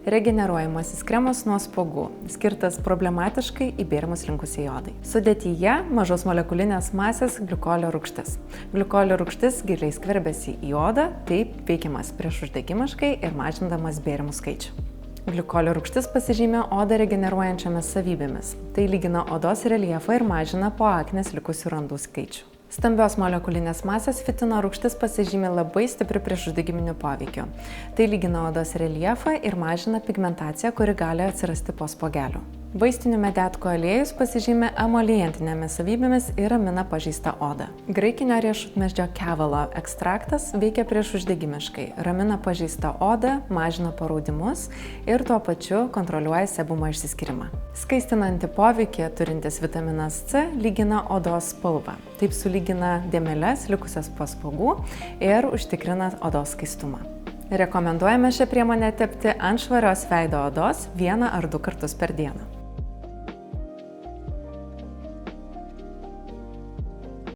Regeneruojamasis kremas nuo spuogų, skirtas problematiškai į bėrimus linkusiai odai. Sudėtyje mažos molekulinės masės gliukolio rūgštis. Gliukolio rūgštis giliai skverbiasi į odą, taip veikiamas priešuždegimiškai ir mažindamas bėrimų skaičių. Gliukolio rūgštis pasižymė odą regeneruojančiamis savybėmis. Tai lygina odos reljefą ir mažina po aknės likusių randų skaičių. Stambios molekulinės masės fitino rūgštis pasižymė labai stipriu priešuždegiminiu poveikiu. Tai lygina odos reljefą ir mažina pigmentaciją, kuri gali atsirasti po spuogelių. Vaistinių medetkų aliejus pasižymė emolientinėmis savybėmis ir ramina pažeistą odą. Graikinio riešutmedžio kevalo ekstraktas veikia priešuždegimiškai, ramina pažeistą odą, mažina paraudimus ir tuo pačiu kontroliuoja sebumo išsiskyrimą. Skaistinantį poveikį turintis vitaminas C lygina odos spalvą. Taip sulygina dėmeles likusias po spuogų ir užtikrina odos skaistumą. Rekomenduojame šią priemonę tepti ant švarios veido odos 1 ar 2 kartus per dieną.